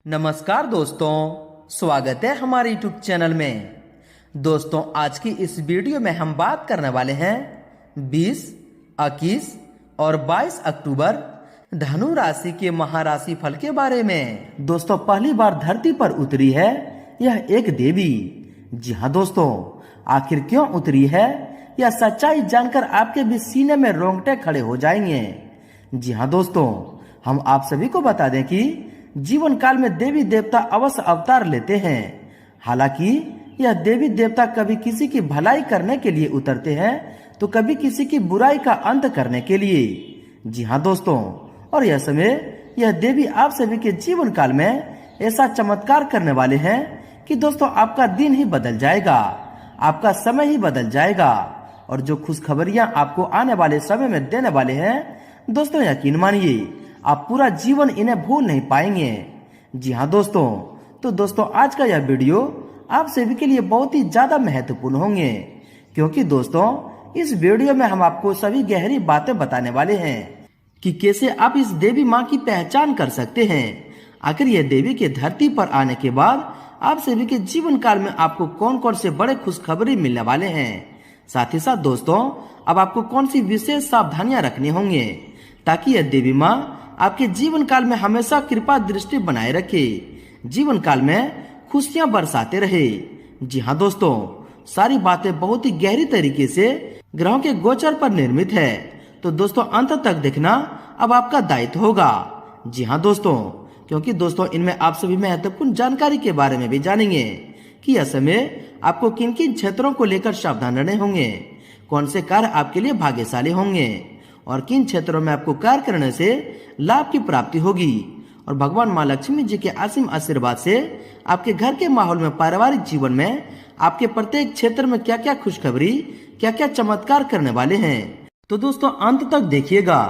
नमस्कार दोस्तों, स्वागत है हमारे YouTube चैनल में। दोस्तों, आज की इस वीडियो में हम बात करने वाले हैं 20, 21 और 22 अक्टूबर धनु राशि के महाराशि फल के बारे में। दोस्तों, पहली बार धरती पर उतरी है यह एक देवी। जी हाँ दोस्तों, आखिर क्यों उतरी है यह सच्चाई जानकर आपके भी सीने में रोंगटे खड़े हो जाएंगे। जी हाँ दोस्तों, हम आप सभी को बता दें कि जीवन काल में देवी देवता अवश्य अवतार लेते हैं। हालांकि यह देवी देवता कभी किसी की भलाई करने के लिए उतरते हैं तो कभी किसी की बुराई का अंत करने के लिए। जी हाँ दोस्तों, और यह समय यह देवी आप सभी के जीवन काल में ऐसा चमत्कार करने वाले हैं कि दोस्तों आपका दिन ही बदल जाएगा, आपका समय ही बदल जाएगा। और जो खुशखबरियां आपको आने वाले समय में देने वाले हैं दोस्तों, यकीन मानिए आप पूरा जीवन इन्हें भूल नहीं पाएंगे। जी हाँ दोस्तों, तो दोस्तों आज का यह वीडियो आप सभी के लिए बहुत ही ज्यादा महत्वपूर्ण होंगे, क्योंकि दोस्तों इस वीडियो में हम आपको सभी गहरी बातें बताने वाले हैं कि कैसे आप इस देवी माँ की पहचान कर सकते हैं। आखिर यह देवी के धरती पर आने के बाद आप सभी के जीवन काल में आपको कौन कौन से बड़े खुशखबरी मिलने वाले हैं। साथ ही साथ दोस्तों अब आपको कौन सी विशेष सावधानियां रखनी होंगे ताकि यह देवी माँ आपके जीवन काल में हमेशा कृपा दृष्टि बनाए रखे, जीवन काल में खुशियां बरसाते रहे। जी हाँ दोस्तों, सारी बातें बहुत ही गहरी तरीके से ग्रहों के गोचर पर निर्मित है, तो दोस्तों अंत तक देखना अब आपका दायित्व होगा। जी हाँ दोस्तों, क्योंकि दोस्तों इनमें आप सभी महत्वपूर्ण जानकारी के बारे में भी जानेंगे कि यह समय आपको किन किन क्षेत्रों को लेकर सावधान रहने होंगे, कौन से कार्य आपके लिए भाग्यशाली होंगे और किन क्षेत्रों में आपको कार्य करने से लाभ की प्राप्ति होगी। और भगवान माँ लक्ष्मी जी के असीम आशीर्वाद से आपके घर के माहौल में, पारिवारिक जीवन में आपके प्रत्येक क्षेत्र में क्या क्या खुशखबरी, क्या क्या चमत्कार करने वाले हैं, तो दोस्तों अंत तक देखिएगा।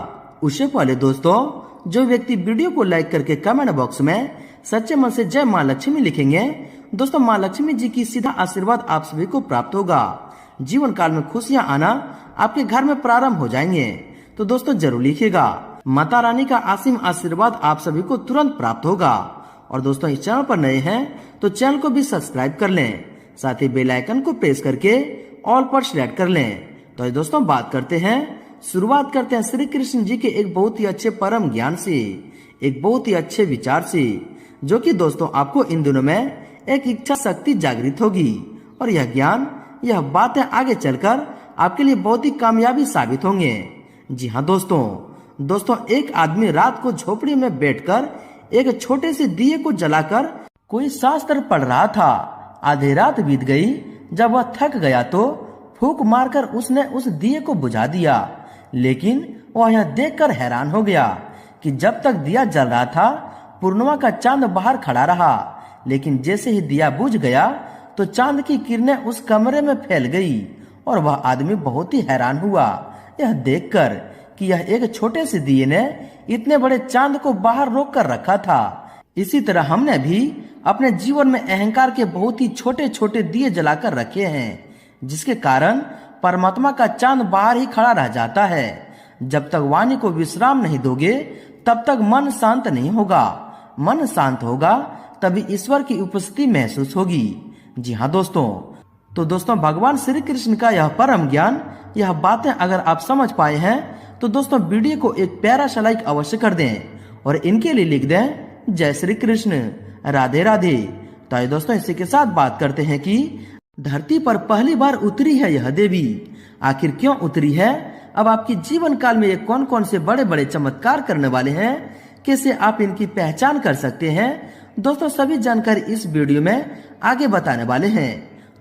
उससे पहले दोस्तों जो व्यक्ति वीडियो को लाइक करके कमेंट बॉक्स में सच्चे मन से जय माँ लक्ष्मी लिखेंगे, दोस्तों माँ लक्ष्मी जी की सीधा आशीर्वाद आप सभी को प्राप्त होगा। जीवन काल में खुशियाँ आना आपके घर में प्रारंभ हो जाएंगे, तो दोस्तों जरूर लिखिएगा। माता रानी का असीम आशीर्वाद आप सभी को तुरंत प्राप्त होगा। और दोस्तों इस चैनल पर नए हैं तो चैनल को भी सब्सक्राइब कर लें, साथ ही बेल आइकन को प्रेस करके ऑल पर सिलेक्ट कर लें। तो दोस्तों शुरुआत करते हैं श्री कृष्ण जी के एक बहुत ही अच्छे परम ज्ञान से, एक बहुत ही अच्छे विचार से, जो कि दोस्तों आपको इन दिनों में एक इच्छा शक्ति जागृत होगी और यह ज्ञान, यह बातें आगे चलकर आपके लिए बहुत ही कामयाबी साबित होंगे। जी हाँ दोस्तों एक आदमी रात को झोपड़ी में बैठकर एक छोटे से दिए को जलाकर कोई शास्त्र पढ़ रहा था। आधी रात बीत गई, जब वह थक गया तो फूंक मारकर उसने उस दिए को बुझा दिया। लेकिन वह यह देखकर हैरान हो गया कि जब तक दिया जल रहा था पूर्णिमा का चांद बाहर खड़ा रहा, लेकिन जैसे ही दिया बुझ गया तो चांद की किरणें उस कमरे में फैल गई और वह आदमी बहुत ही हैरान हुआ यह देखकर कि यह एक छोटे से दिए ने इतने बड़े चांद को बाहर रोक कर रखा था। इसी तरह हमने भी अपने जीवन में अहंकार के बहुत ही छोटे छोटे दिए जलाकर रखे हैं, जिसके कारण परमात्मा का चांद बाहर ही खड़ा रह जाता है। जब तक वाणी को विश्राम नहीं दोगे तब तक मन शांत नहीं होगा। मन शांत होगा तभी ईश्वर की उपस्थिति महसूस होगी। जी हाँ तो दोस्तों भगवान श्री कृष्ण का यह परम ज्ञान, यह बातें अगर आप समझ पाए हैं तो दोस्तों वीडियो को एक प्यारा सा लाइक अवश्य कर दें और इनके लिए लिख दें जय श्री कृष्ण, राधे राधे। तो आइए दोस्तों इसी के साथ बात करते हैं कि धरती पर पहली बार उतरी है यह देवी। आखिर क्यों उतरी है, अब आपके जीवन काल में ये कौन कौन से बड़े बड़े चमत्कार करने वाले हैं, कैसे आप इनकी पहचान कर सकते हैं, दोस्तों सभी जानकारी इस वीडियो में आगे बताने वाले हैं।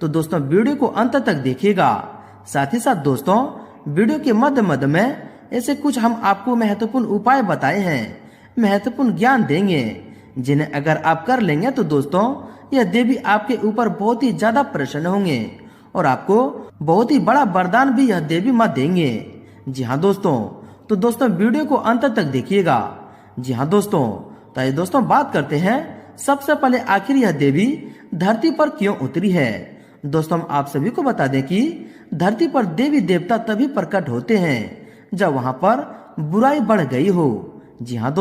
तो दोस्तों वीडियो को अंत तक देखिएगा। साथ ही साथ दोस्तों वीडियो के मध्य मध्य में ऐसे कुछ हम आपको महत्वपूर्ण उपाय बताए हैं, महत्वपूर्ण ज्ञान देंगे, जिन्हें अगर आप कर लेंगे तो दोस्तों यह देवी आपके ऊपर बहुत ही ज्यादा प्रसन्न होंगे और आपको बहुत ही बड़ा वरदान भी यह देवी माँ देंगे। जी हाँ तो दोस्तों वीडियो को अंत तक देखिएगा। जी हाँ तो ये दोस्तों बात करते हैं सबसे पहले आखिर यह देवी धरती पर क्यों उतरी है। दोस्तों हम आप सभी को बता दें कि धरती पर देवी देवता तभी प्रकट होते हैं जब वहां पर बुराई बढ़ गई हो। जी हाँ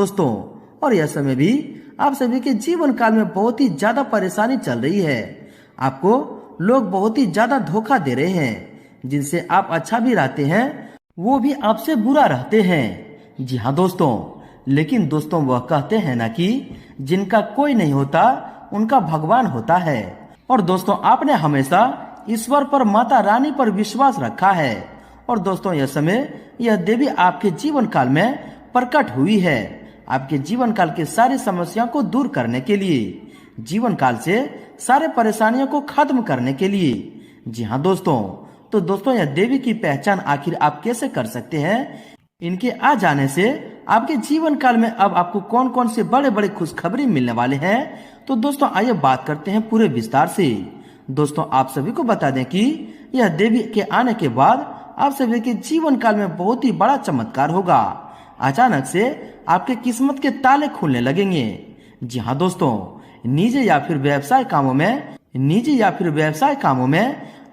और यह समय भी आप सभी के जीवन काल में बहुत ही ज्यादा परेशानी चल रही है। आपको लोग बहुत ही ज्यादा धोखा दे रहे हैं, जिनसे आप अच्छा भी रहते हैं वो भी आपसे बुरा रहते हैं। जी हाँ दोस्तों, लेकिन दोस्तों वह कहते हैं ना कि जिनका कोई नहीं होता उनका भगवान होता है। और दोस्तों आपने हमेशा ईश्वर पर, माता रानी पर विश्वास रखा है। और दोस्तों यह समय यह देवी आपके जीवन काल में प्रकट हुई है, आपके जीवन काल के सारी समस्याओं को दूर करने के लिए, जीवन काल से सारे परेशानियों को खत्म करने के लिए। जी हाँ दोस्तों, तो दोस्तों यह देवी की पहचान आखिर आप कैसे कर सकते हैं? इनके आ जाने से आपके जीवन काल में अब आपको कौन कौन से बड़े बड़े खुशखबरी मिलने वाले हैं, तो दोस्तों आइए बात करते हैं पूरे विस्तार से। दोस्तों आप सभी को बता दें कि यह देवी के आने के बाद आप सभी के जीवन काल में बहुत ही बड़ा चमत्कार होगा। अचानक से आपके किस्मत के ताले खुलने लगेंगे। जी हाँ दोस्तों, निजी या फिर व्यवसाय कामों में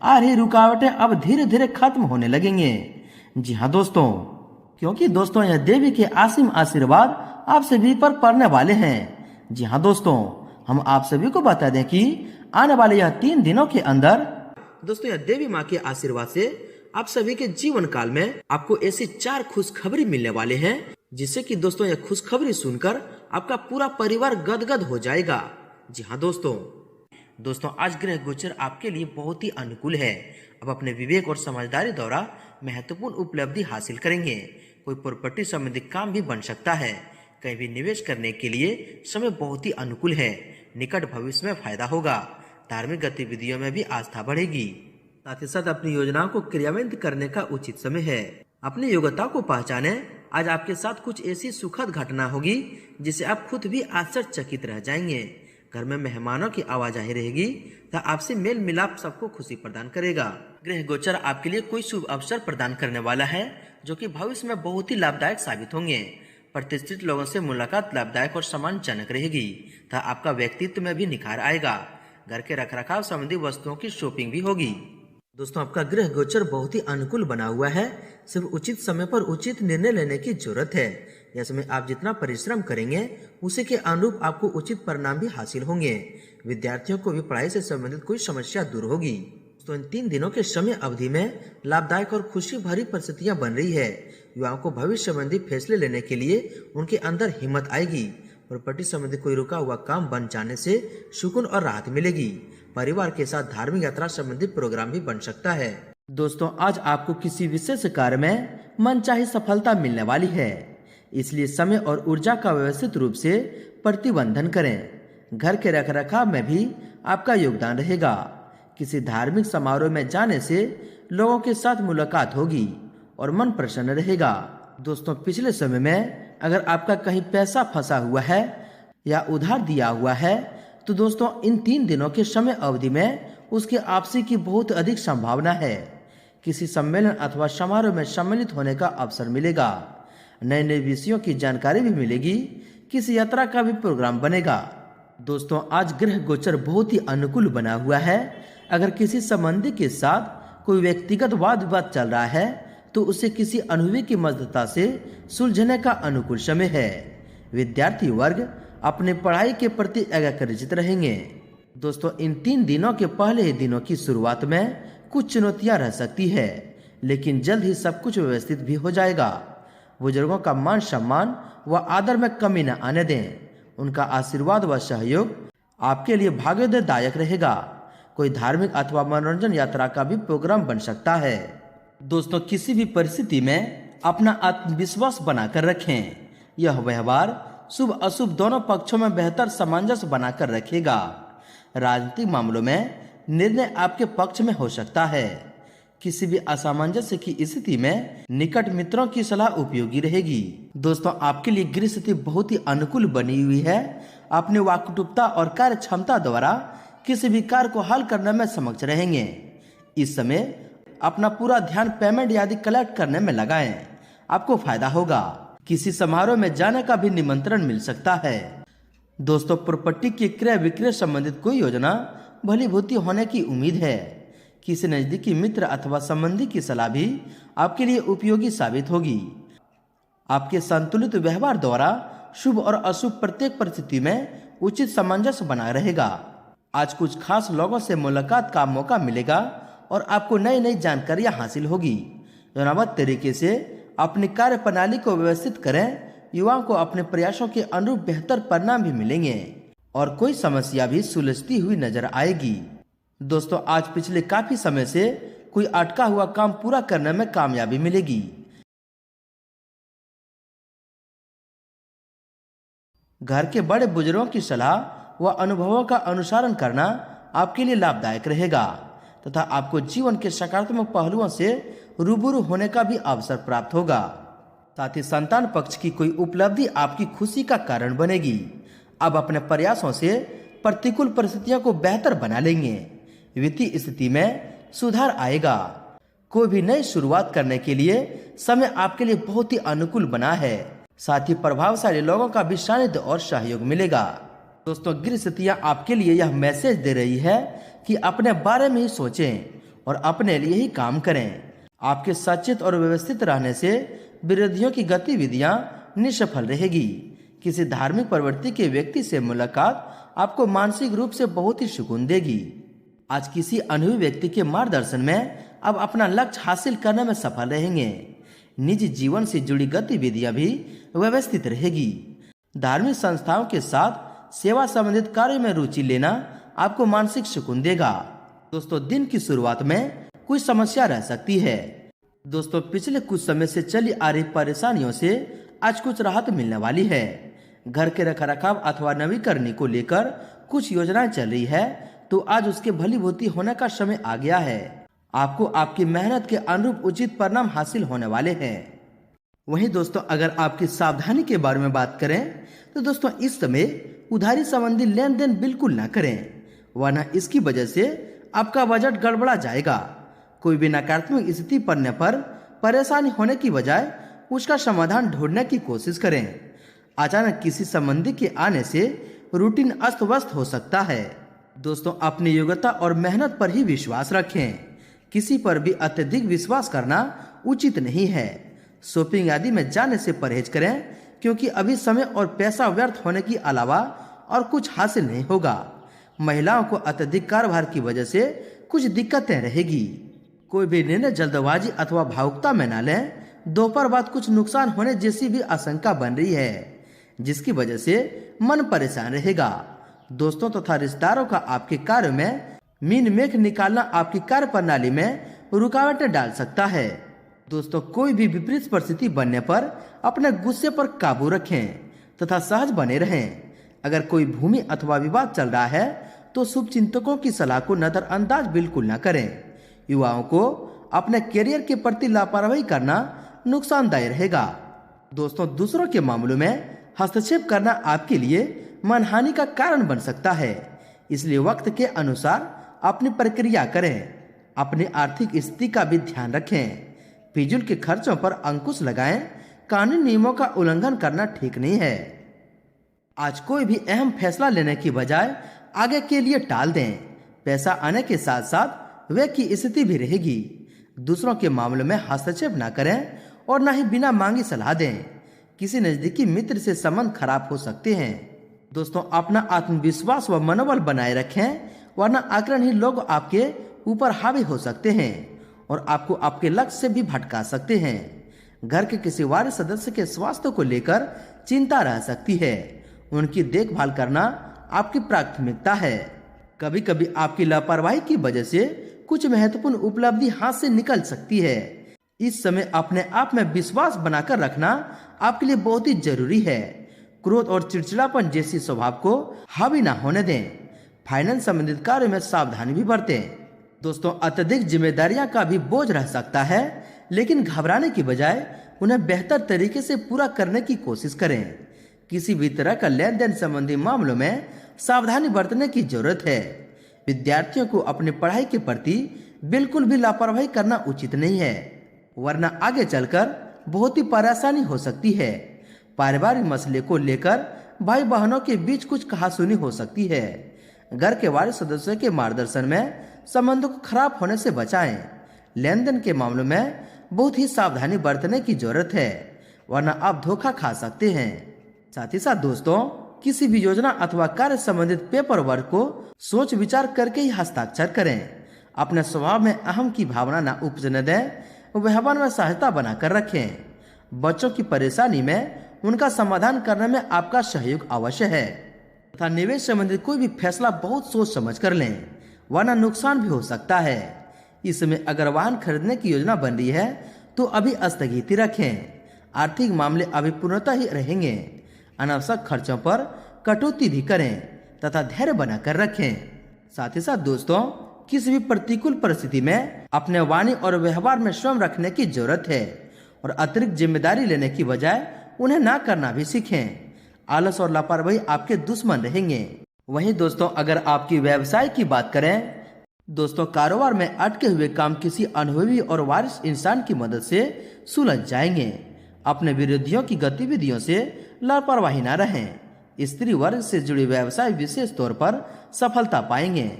आ रही रुकावटें अब धीरे धीरे खत्म होने लगेंगे। जी हाँ दोस्तों, क्योंकि दोस्तों यह देवी के असीम आशीर्वाद आप सभी पर पड़ने वाले हैं। जी हाँ दोस्तों, हम आप सभी को बता दें कि आने वाले यह 3 दिनों के अंदर दोस्तों यह देवी माँ के आशीर्वाद से आप सभी के जीवन काल में आपको ऐसी 4 खुशखबरी मिलने वाले हैं, जिससे कि दोस्तों यह खुशखबरी सुनकर आपका पूरा परिवार गदगद हो जाएगा। जी हाँ दोस्तों आज ग्रह गोचर आपके लिए बहुत ही अनुकूल है। अब अपने विवेक और समझदारी द्वारा महत्वपूर्ण उपलब्धि हासिल करेंगे। कोई प्रॉपर्टी संबंधी काम भी बन सकता है। कहीं भी निवेश करने के लिए समय बहुत ही अनुकूल है। निकट भविष्य में फायदा होगा। धार्मिक गतिविधियों में भी आस्था बढ़ेगी। साथ ही साथ अपनी योजनाओं को क्रियान्वित करने का उचित समय है। अपनी योग्यता को पहचाने। आज आपके साथ कुछ ऐसी सुखद घटना होगी जिसे आप खुद भी आश्चर्यचकित रह जाएंगे। घर में मेहमानों की आवाजाही रहेगी तथा आपसी मेल मिलाप सबको खुशी प्रदान करेगा। ग्रह गोचर आपके लिए कोई शुभ अवसर प्रदान करने वाला है, जो कि भविष्य में बहुत ही लाभदायक साबित होंगे। प्रतिष्ठित लोगों से मुलाकात लाभदायक और सम्मानजनक रहेगी तथा आपका व्यक्तित्व में भी निखार आएगा। घर के रखरखाव संबंधी वस्तुओं की शॉपिंग भी होगी। दोस्तों आपका ग्रह गोचर बहुत ही अनुकूल बना हुआ है। सिर्फ उचित समय पर उचित निर्णय लेने की जरूरत है। यह समय आप जितना परिश्रम करेंगे उसी के अनुरूप आपको उचित परिणाम भी हासिल होंगे। विद्यार्थियों को भी पढ़ाई से संबंधित कोई समस्या दूर होगी। तो इन 3 दिनों के समय अवधि में लाभदायक और खुशी भरी परिस्थितियां बन रही है। युवाओं को भविष्य संबंधी फैसले लेने के लिए उनके अंदर हिम्मत आएगी। प्रॉपर्टी संबंधी कोई रुका हुआ काम बन जाने से सुकून और राहत मिलेगी। परिवार के साथ धार्मिक यात्रा संबंधी प्रोग्राम भी बन सकता है। दोस्तों आज आपको किसी विशेष कार्य में मनचाही सफलता मिलने वाली है, इसलिए समय और ऊर्जा का व्यवस्थित रूप से प्रतिबंधन करें। घर के रखरखाव में भी आपका योगदान रहेगा। किसी धार्मिक समारोह में जाने से लोगों के साथ मुलाकात होगी और मन प्रसन्न रहेगा। दोस्तों पिछले समय में अगर आपका कहीं पैसा फंसा हुआ है या उधार दिया हुआ है, तो दोस्तों इन 3 दिनों के समय अवधि में उसके वापसी की बहुत अधिक संभावना है। किसी सम्मेलन अथवा समारोह में सम्मिलित होने का अवसर मिलेगा। नए नए विषयों की जानकारी भी मिलेगी। किसी यात्रा का भी प्रोग्राम बनेगा। दोस्तों आज ग्रह गोचर बहुत ही अनुकूल बना हुआ है। अगर किसी संबंधी के साथ कोई व्यक्तिगत वाद विवाद चल रहा है, तो उसे किसी अनुभवी की मदद से सुलझने का अनुकूल समय है। विद्यार्थी वर्ग अपने पढ़ाई के प्रति एकाग्रचित रहेंगे। दोस्तों इन 3 दिनों के पहले ही दिनों की शुरुआत में कुछ चुनौतियां रह सकती है, लेकिन जल्द ही सब कुछ व्यवस्थित भी हो जाएगा। बुजुर्गों का मान सम्मान व आदर में कमी न आने दें। उनका आशीर्वाद व सहयोग आपके लिए भाग्योदयदायक रहेगा। कोई धार्मिक अथवा मनोरंजन यात्रा का भी प्रोग्राम बन सकता है। दोस्तों किसी भी परिस्थिति में अपना आत्मविश्वास बनाकर रखें। यह व्यवहार शुभ अशुभ दोनों पक्षों में बेहतर सामंजस्य बनाकर रखेगा। राजनीतिक मामलों में निर्णय आपके पक्ष में हो सकता है। किसी भी असामंजस्य की स्थिति में निकट मित्रों की सलाह उपयोगी रहेगी। दोस्तों आपके लिए गृह स्थिति बहुत ही अनुकूल बनी हुई है। अपनी वाकटुकता और कार्य क्षमता द्वारा किसी भी कार्य को हल करने में सक्षम रहेंगे। इस समय अपना पूरा ध्यान पेमेंट आदि कलेक्ट करने में लगाएं। आपको फायदा होगा। किसी समारोह में जाने का भी निमंत्रण मिल सकता है। दोस्तों प्रॉपर्टी के क्रय विक्रय संबंधित कोई योजना भलीभूति होने की उम्मीद है। किसी नजदीकी मित्र अथवा संबंधी की सलाह भी आपके लिए उपयोगी साबित होगी। आपके संतुलित व्यवहार द्वारा शुभ और अशुभ प्रत्येक परिस्थिति में उचित सामंजस्य बना रहेगा। आज कुछ खास लोगों से मुलाकात का मौका मिलेगा और आपको नई नई जानकारियां हासिल होगी। योजनाबद्ध तरीके से अपनी कार्य प्रणाली को व्यवस्थित करें। युवाओं को अपने प्रयासों के अनुरूप बेहतर परिणाम भी मिलेंगे और कोई समस्या भी सुलझती हुई नजर आएगी। दोस्तों, आज पिछले काफी समय से कोई अटका हुआ काम पूरा करने में कामयाबी मिलेगी। घर के बड़े बुजुर्गों की सलाह व अनुभवों का अनुसरण करना आपके लिए लाभदायक रहेगा तथा आपको जीवन के सकारात्मक पहलुओं से रूबरू होने का भी अवसर प्राप्त होगा। साथ ही संतान पक्ष की कोई उपलब्धि आपकी खुशी का कारण बनेगी। अब अपने प्रयासों से प्रतिकूल परिस्थितियों को बेहतर बना लेंगे। वित्तीय स्थिति में सुधार आएगा। कोई भी नई शुरुआत करने के लिए समय आपके लिए बहुत ही अनुकूल बना है। साथ ही प्रभावशाली लोगों का भी सानिध्य और सहयोग मिलेगा। दोस्तों, गृह स्थितियां आपके लिए यह मैसेज दे रही है कि अपने बारे में ही सोचें और अपने लिए ही काम करें। आपके सचेत और व्यवस्थित रहने से विरोधियों की गतिविधियां निष्फल रहेगी। किसी धार्मिक प्रवृत्ति के व्यक्ति से मुलाकात आपको मानसिक रूप से बहुत ही सुकून देगी। आज किसी अनुभवी व्यक्ति के मार्गदर्शन में अब अपना लक्ष्य हासिल करने में सफल रहेंगे। निजी जीवन से जुड़ी गतिविधियां भी व्यवस्थित रहेगी। धार्मिक संस्थाओं के साथ सेवा संबंधित कार्य में रुचि लेना आपको मानसिक सुकून देगा। दोस्तों, दिन की शुरुआत में कुछ समस्या रह सकती है। दोस्तों, पिछले कुछ समय से चली आ रही परेशानियों से आज कुछ राहत मिलने वाली है। घर के रखरखाव अथवा नवीकरण को लेकर कुछ योजनाएं चल रही है तो आज उसके भलीभूति होने का समय आ गया है। आपको आपकी मेहनत के अनुरूप उचित परिणाम हासिल होने वाले हैं। वहीं दोस्तों, अगर आपकी सावधानी के बारे में बात करें तो दोस्तों, इस समय उधारी संबंधी लेन देन बिल्कुल न करें, वरना इसकी वजह से आपका बजट गड़बड़ा जाएगा। कोई भी नकारात्मक स्थिति पड़ने पर परेशानी होने की बजाय उसका समाधान ढूंढने की कोशिश करें। अचानक किसी संबंधी के आने से रूटीन अस्त व्यस्त हो सकता है। दोस्तों, अपनी योग्यता और मेहनत पर ही विश्वास रखें। किसी पर भी अत्यधिक विश्वास करना उचित नहीं है। शॉपिंग आदि में जाने से परहेज करें क्योंकि अभी समय और पैसा व्यर्थ होने की अलावा और कुछ हासिल नहीं होगा। महिलाओं को अत्यधिक कार्यभार की वजह से कुछ दिक्कतें रहेगी। कोई भी निर्णय जल्दबाजी अथवा भावुकता में न लें। दोपहर बाद कुछ नुकसान होने जैसी भी आशंका बन रही है, जिसकी वजह से मन परेशान रहेगा। दोस्तों तथा रिश्तेदारों का आपके कार्य में मीन मेख निकालना आपकी कार्य प्रणाली में रुकावटें डाल सकता है। दोस्तों, कोई भी विपरीत परिस्थिति बनने पर अपने गुस्से पर काबू रखें तथा सहज बने रहें। अगर कोई भूमि अथवा विवाद चल रहा है तो शुभ चिंतकों की सलाह को नजरअंदाज बिल्कुल न करें। युवाओं को अपने करियर के प्रति लापरवाही करना नुकसानदायक रहेगा। दोस्तों, दूसरों के मामलों में हस्तक्षेप करना आपके लिए मनहानि का कारण बन सकता है, इसलिए वक्त के अनुसार अपनी प्रक्रिया करें। अपनी आर्थिक स्थिति का भी ध्यान रखें। फिजूल के खर्चों पर अंकुश लगाएं। कानूनी नियमों का उल्लंघन करना ठीक नहीं है। आज कोई भी अहम फैसला लेने की बजाय आगे के लिए टाल दें। पैसा आने के साथ साथ व्यय की स्थिति भी रहेगी। दूसरों के मामलों में हस्तक्षेप न करें और न ही बिना मांगी सलाह दें। किसी नजदीकी मित्र से संबंध खराब हो सकते हैं। दोस्तों, अपना आत्मविश्वास व मनोबल बनाए रखें, वरना आक्रामक लोग आपके ऊपर हावी हो सकते हैं और आपको आपके लक्ष्य से भी भटका सकते हैं। घर के किसी वारिस सदस्य के स्वास्थ्य को लेकर चिंता रह सकती है। उनकी देखभाल करना आपकी प्राथमिकता है। कभी कभी आपकी लापरवाही की वजह से कुछ महत्वपूर्ण उपलब्धि हाथ से निकल सकती है। इस समय अपने आप में विश्वास बनाकर रखना आपके लिए बहुत ही जरूरी है। क्रोध और चिड़चिड़ापन जैसी स्वभाव को हावी ना होने दें। फाइनेंस संबंधित कार्य में सावधानी भी बरतें। दोस्तों, अत्यधिक जिम्मेदारियां का भी बोझ रह सकता है, लेकिन घबराने की बजाय उन्हें बेहतर तरीके से पूरा करने की कोशिश करें। किसी भी तरह का लेन देन संबंधी मामलों में सावधानी बरतने की जरूरत है। विद्यार्थियों को अपनी पढ़ाई के प्रति बिल्कुल भी लापरवाही करना उचित नहीं है, वरना आगे चलकर बहुत ही परेशानी हो सकती है। पारिवारिक मसले को लेकर भाई बहनों के बीच कुछ कहासुनी हो सकती है। घर के वारिस सदस्यों के मार्गदर्शन में संबंधों को खराब होने से बचाएं। लेन देन के मामलों में बहुत ही सावधानी बरतने की जरूरत है, वरना आप धोखा खा सकते हैं। साथ ही साथ दोस्तों, किसी भी योजना अथवा कार्य संबंधित पेपर वर्क को सोच विचार करके ही हस्ताक्षर करें। अपने स्वभाव में अहम की भावना न उपजने दें, व्यवहार में सहायता बनाकर रखें। बच्चों की परेशानी में उनका समाधान करने में आपका सहयोग अवश्य है तथा निवेश संबंधित कोई भी फैसला बहुत सोच समझ कर लें, वरना नुकसान भी हो सकता है। इसमें अगर वाहन खरीदने की योजना बन रही है तो अभी स्थगित रखें। आर्थिक मामले अभी पूर्णतः ही रहेंगे। अनावश्यक खर्चों पर कटौती भी करें तथा धैर्य बनाकर रखें। साथ ही साथ दोस्तों, किसी भी प्रतिकूल परिस्थिति में अपने वाणी और व्यवहार में स्वयं रखने की जरूरत है और अतिरिक्त जिम्मेदारी लेने की बजाय उन्हें ना करना भी सीखें। आलस और लापरवाही आपके दुश्मन रहेंगे। वहीं दोस्तों, अगर आपकी व्यवसाय की बात करें दोस्तों, कारोबार में अटके हुए काम किसी अनुभवी और वारिस इंसान की मदद से सुलझ जाएंगे। अपने विरोधियों की गतिविधियों से लापरवाही न रहें। स्त्री वर्ग से जुड़े व्यवसाय विशेष तौर पर सफलता पाएंगे।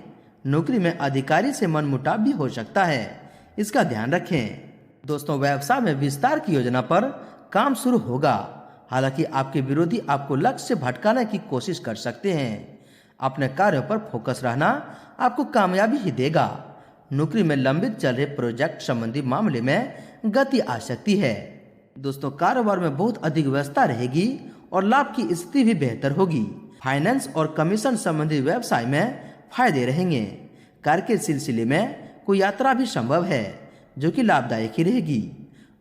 नौकरी में अधिकारी से मनमुटाव भी हो सकता है, इसका ध्यान रखें। दोस्तों, व्यवसाय में विस्तार की योजना पर काम शुरू होगा। हालांकि आपके विरोधी आपको लक्ष्य से भटकाने की कोशिश कर सकते हैं। अपने कार्यों पर फोकस रहना आपको कामयाबी ही देगा। नौकरी में लंबित चल रहे प्रोजेक्ट संबंधी मामले में गति आ सकती है। दोस्तों, कारोबार में बहुत अधिक व्यस्तता रहेगी और लाभ की स्थिति भी बेहतर होगी। फाइनेंस और कमीशन संबंधी व्यवसाय में फायदे रहेंगे। कार्य के सिलसिले में कोई यात्रा भी संभव है जो कि लाभदायक ही रहेगी।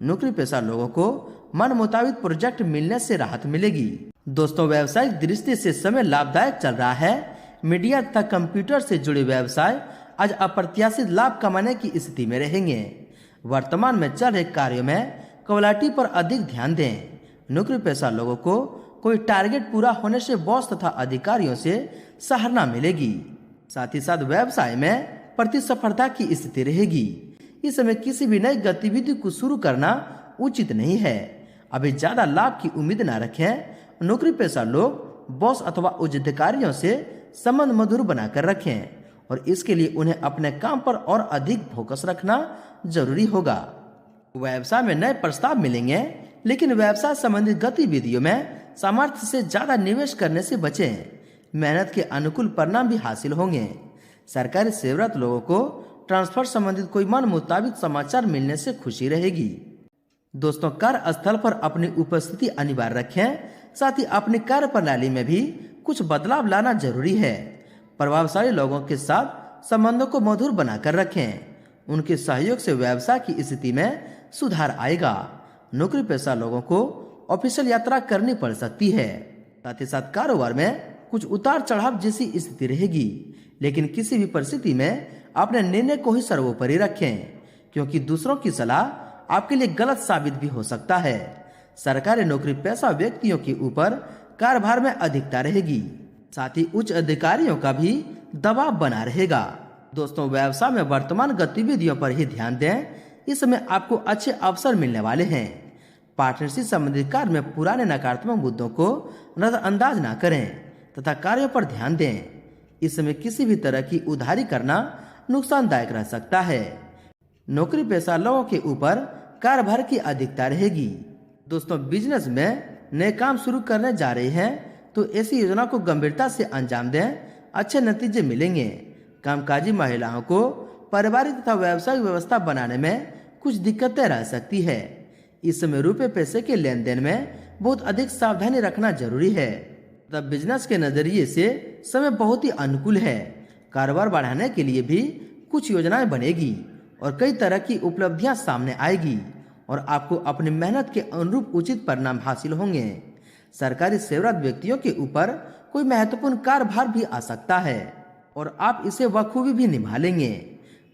नौकरी पेशा लोगों को मन मुताबिक प्रोजेक्ट मिलने से राहत मिलेगी। दोस्तों, व्यवसायिक दृष्टि से समय लाभदायक चल रहा है। मीडिया तथा कंप्यूटर से जुड़े व्यवसाय आज अप्रत्याशित लाभ कमाने की स्थिति में रहेंगे। वर्तमान में चल रहे कार्यों में क्वालिटी पर अधिक ध्यान दें। नौकरी पेशा लोगों को कोई टारगेट पूरा होने से बॉस तथा अधिकारियों से सराहना मिलेगी। साथ ही साथ व्यवसाय में प्रतिस्पर्धा की स्थिति रहेगी। इस समय किसी भी नई गतिविधि को शुरू करना उचित नहीं है। अभी ज्यादा लाभ की उम्मीद न रखें। नौकरी पेशा लोग बॉस अथवा उच्च अधिकारियों से संबंध मधुर बनाकर रखें और इसके लिए उन्हें अपने काम पर और अधिक फोकस रखना जरूरी होगा। व्यवसाय में नए प्रस्ताव मिलेंगे, लेकिन व्यवसाय संबंधित गतिविधियों में सामर्थ्य से ज्यादा निवेश करने से बचें। मेहनत के अनुकूल परिणाम भी हासिल होंगे। सरकारी सेवारत लोगों को ट्रांसफर संबंधित कोई मन मुताबिक समाचार मिलने से खुशी रहेगी। दोस्तों, कार्य स्थल पर अपनी उपस्थिति अनिवार्य रखें। साथ ही अपनी कार्य प्रणाली में भी कुछ बदलाव लाना जरूरी है। प्रभावशाली लोगों के साथ संबंधों को मधुर बनाकर रखें। उनके सहयोग से व्यवसाय की स्थिति में सुधार आएगा। नौकरी पेशा लोगों को ऑफिशियल यात्रा करनी पड़ सकती है। साथ ही साथ कारोबार में कुछ उतार चढ़ाव जैसी स्थिति रहेगी, लेकिन किसी भी परिस्थिति में अपने निर्णय को ही सर्वोपरि रखें, क्योंकि दूसरों की सलाह आपके लिए गलत साबित भी हो सकता है। सरकारी नौकरी पेशा व्यक्तियों के ऊपर कार्यभार में अधिकता रहेगी। साथ ही उच्च अधिकारियों का भी दबाव बना रहेगा। दोस्तों, व्यवसाय में वर्तमान गतिविधियों पर ही ध्यान दें। इस समय आपको अच्छे अवसर मिलने वाले हैं। पार्टनरशिप संबंधित कार्य में पुराने नकारात्मक मुद्दों को नजरअंदाज न करें तथा कार्यों पर ध्यान दें। इस समय किसी भी तरह की उधारी करना नुकसानदायक रह सकता है। नौकरी पेशा लोगों के ऊपर कार्यभार की अधिकता रहेगी। दोस्तों, बिजनेस में नए काम शुरू करने जा रहे हैं तो ऐसी योजना को गंभीरता से अंजाम दें, अच्छे नतीजे मिलेंगे। कामकाजी महिलाओं को पारिवारिक तथा व्यावसायिक व्यवस्था बनाने में कुछ दिक्कतें रह सकती है। इस समय रुपए पैसे के लेन देन में बहुत अधिक सावधानी रखना जरूरी है। तब बिजनेस के नजरिए से समय बहुत ही अनुकूल है। कारोबार बढ़ाने के लिए भी कुछ योजनाएं बनेगी और कई तरह की उपलब्धियां सामने आएगी और आपको अपनी मेहनत के अनुरूप उचित परिणाम हासिल होंगे। सरकारी सेवारत व्यक्तियों के ऊपर कोई महत्वपूर्ण कार्यभार भी आ सकता है और आप इसे बखूबी भी निभा लेंगे।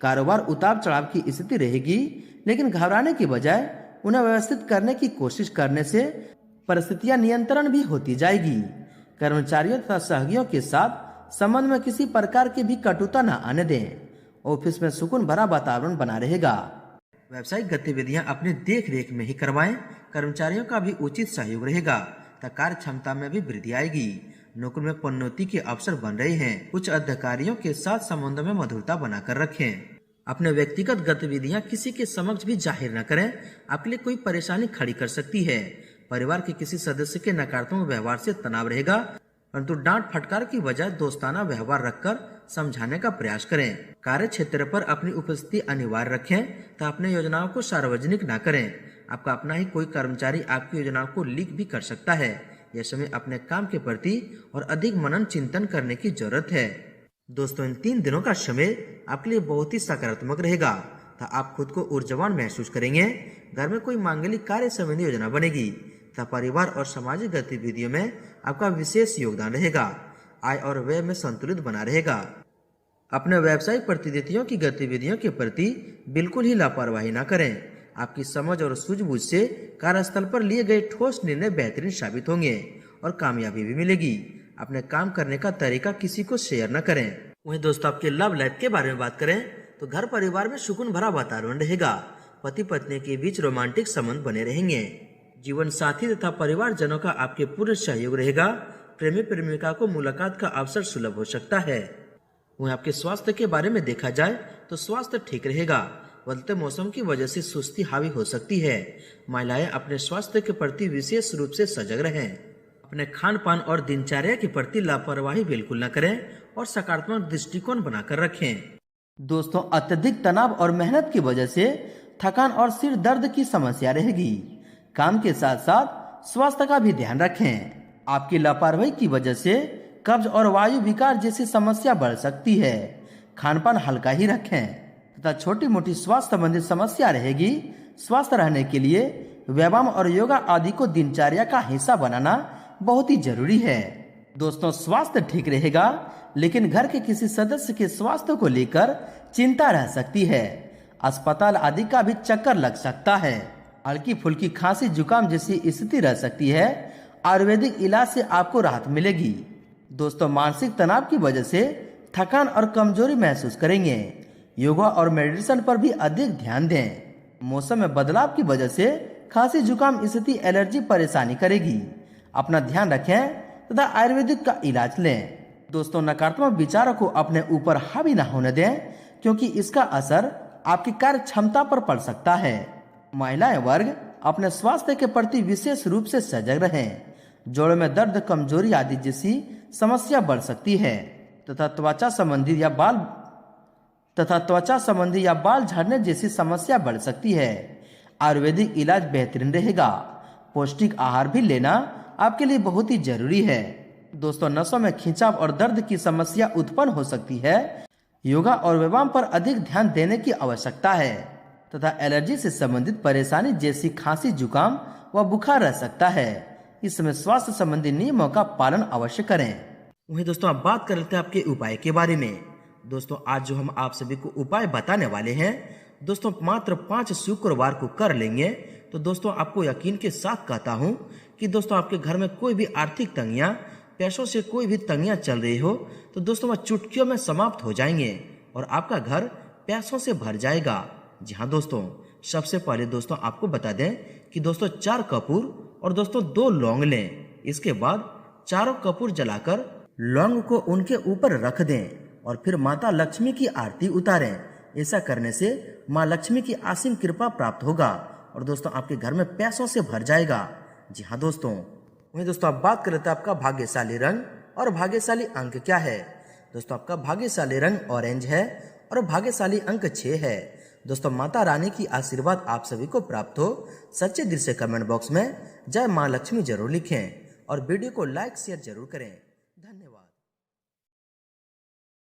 कारोबार उतार चढ़ाव की स्थिति रहेगी, लेकिन घबराने की बजाय उन्हें व्यवस्थित करने की कोशिश करने से परिस्थितियां नियंत्रण भी होती जाएगी। कर्मचारियों तथा सहयोगियों के साथ संबंध में किसी प्रकार की भी कटुता न आने दें। ऑफिस में सुकून भरा वातावरण बना रहेगा। व्यावसायिक गतिविधियां अपनी देख रेख में ही करवाएं। कर्मचारियों का भी उचित सहयोग रहेगा तथा कार्य क्षमता में भी वृद्धि आएगी। नौकरी में पदोन्नति के अवसर बन रहे हैं। उच्च अधिकारियों के साथ संबंधों में मधुरता बनाकर रखें। अपने व्यक्तिगत गतिविधियां किसी के समक्ष भी जाहिर न करें, आपके लिए कोई परेशानी खड़ी कर सकती है। परिवार के किसी सदस्य के नकारात्मक व्यवहार से तनाव रहेगा, परंतु डांट फटकार की बजाय दोस्ताना व्यवहार रखकर समझाने का प्रयास करें। कार्य क्षेत्र पर अपनी उपस्थिति अनिवार्य रखें तथा अपने योजनाओं को सार्वजनिक न करें। आपका अपना ही कोई कर्मचारी आपकी योजनाओं को लीक भी कर सकता है। यह समय अपने काम के प्रति और अधिक मनन चिंतन करने की जरूरत है। दोस्तों, इन 3 दिनों का समय आपके लिए बहुत ही सकारात्मक रहेगा तथा आप खुद को ऊर्जावान महसूस करेंगे। घर में कोई मांगलिक कार्य संबंधी योजना बनेगी तथा परिवार और सामाजिक गतिविधियों में आपका विशेष योगदान रहेगा। आय और व्यय में संतुलित बना रहेगा। अपने व्यावसायिक प्रतिनिधियों की गतिविधियों के प्रति बिल्कुल ही लापरवाही न करें। आपकी समझ और सूझबूझ से कार्यस्थल पर लिए गए ठोस निर्णय बेहतरीन साबित होंगे और कामयाबी भी मिलेगी। अपने काम करने का तरीका किसी को शेयर न करें। वहीं दोस्तों, आपके लव लाइफ के बारे में बात करें तो घर परिवार में सुकून भरा वातावरण रहेगा। पति पत्नी के बीच रोमांटिक संबंध बने रहेंगे। जीवन साथी तथा परिवारजनों का आपके पूर्ण सहयोग रहेगा। प्रेमी प्रेमिका को मुलाकात का अवसर सुलभ हो सकता है। वहीं आपके स्वास्थ्य के बारे में देखा जाए तो स्वास्थ्य ठीक रहेगा। बदलते मौसम की वजह से सुस्ती हावी हो सकती है। महिलाएं अपने स्वास्थ्य के प्रति विशेष रूप से सजग रहें। अपने खान पान और दिनचर्या के प्रति लापरवाही बिल्कुल न करें और सकारात्मक दृष्टिकोण बनाकर रखें। दोस्तों, अत्यधिक तनाव और मेहनत की वजह से थकान और सिर दर्द की समस्या रहेगी। काम के साथ साथ स्वास्थ्य का भी ध्यान रखें। आपकी लापरवाही की वजह से कब्ज और वायु विकार जैसी समस्या बढ़ सकती है। खान पान हल्का ही रखें तथा छोटी मोटी स्वास्थ्य संबंधी समस्या रहेगी। स्वस्थ रहने के लिए व्यायाम और योगा आदि को दिनचर्या का हिस्सा बनाना बहुत ही जरूरी है। दोस्तों, स्वास्थ्य ठीक रहेगा लेकिन घर के किसी सदस्य के स्वास्थ्य को लेकर चिंता रह सकती है। अस्पताल आदि का भी चक्कर लग सकता है। हल्की फुल्की खांसी जुकाम जैसी स्थिति रह सकती है। आयुर्वेदिक इलाज से आपको राहत मिलेगी। दोस्तों, मानसिक तनाव की वजह से थकान और कमजोरी महसूस करेंगे। योगा और मेडिटेशन पर भी अधिक ध्यान दें। मौसम में बदलाव की वजह से खांसी जुकाम स्थिति एलर्जी परेशानी करेगी। अपना ध्यान रखें तथा आयुर्वेदिक का इलाज लें। दोस्तों, नकारात्मक विचारों को अपने ऊपर हावी न होने दें क्योंकि इसका असर आपकी कार्य क्षमता पर पड़ सकता है। महिलाएं वर्ग अपने स्वास्थ्य के प्रति विशेष रूप से सजग रहें। जोड़ों में दर्द, कमजोरी आदि जैसी समस्या बढ़ सकती है तथा त्वचा संबंधी या बाल झड़ने जैसी समस्या बढ़ सकती है। आयुर्वेदिक इलाज बेहतरीन रहेगा। पौष्टिक आहार भी लेना आपके लिए बहुत ही जरूरी है। दोस्तों, नसों में खिंचाव और दर्द की समस्या उत्पन्न हो सकती है। योगा और व्यायाम पर अधिक ध्यान देने की आवश्यकता है तथा एलर्जी से संबंधित परेशानी जैसी खांसी, जुकाम व बुखार रह सकता है। इस समय स्वास्थ्य संबंधी नियमों का पालन अवश्य करें। वहीं दोस्तों, आप बात कर लेते हैं आपके उपाय के बारे में। दोस्तों, आज जो हम आप सभी को उपाय बताने वाले हैं दोस्तों मात्र 5 शुक्रवार को कर लेंगे तो दोस्तों आपको यकीन के साथ कहता हूं कि दोस्तों आपके घर में कोई भी आर्थिक तंगियां, पैसों से कोई भी तंगियां चल रही हो तो दोस्तों वह चुटकियों में समाप्त हो जाएंगे और आपका घर पैसों से भर जाएगा। जी हाँ दोस्तों, सबसे पहले दोस्तों आपको बता दें कि दोस्तों 4 कपूर और दोस्तों 2 लौंग लें। इसके बाद चारों कपूर जलाकर लौंग को उनके ऊपर रख दें और फिर माता लक्ष्मी की आरती उतारें। ऐसा करने से माँ लक्ष्मी की असीम कृपा प्राप्त होगा और दोस्तों आपके घर में पैसों से भर जाएगा। जी हाँ दोस्तों, वहीं दोस्तों आप बात कर लेते हैं आपका भाग्यशाली रंग और भाग्यशाली अंक क्या है। दोस्तों आपका भाग्यशाली रंग ऑरेंज है और भाग्यशाली अंक 6 है। दोस्तों माता रानी की आशीर्वाद आप सभी को प्राप्त हो। सच्चे दिल से कमेंट बॉक्स में जय माँ लक्ष्मी जरूर लिखें और वीडियो को लाइक शेयर जरूर करें।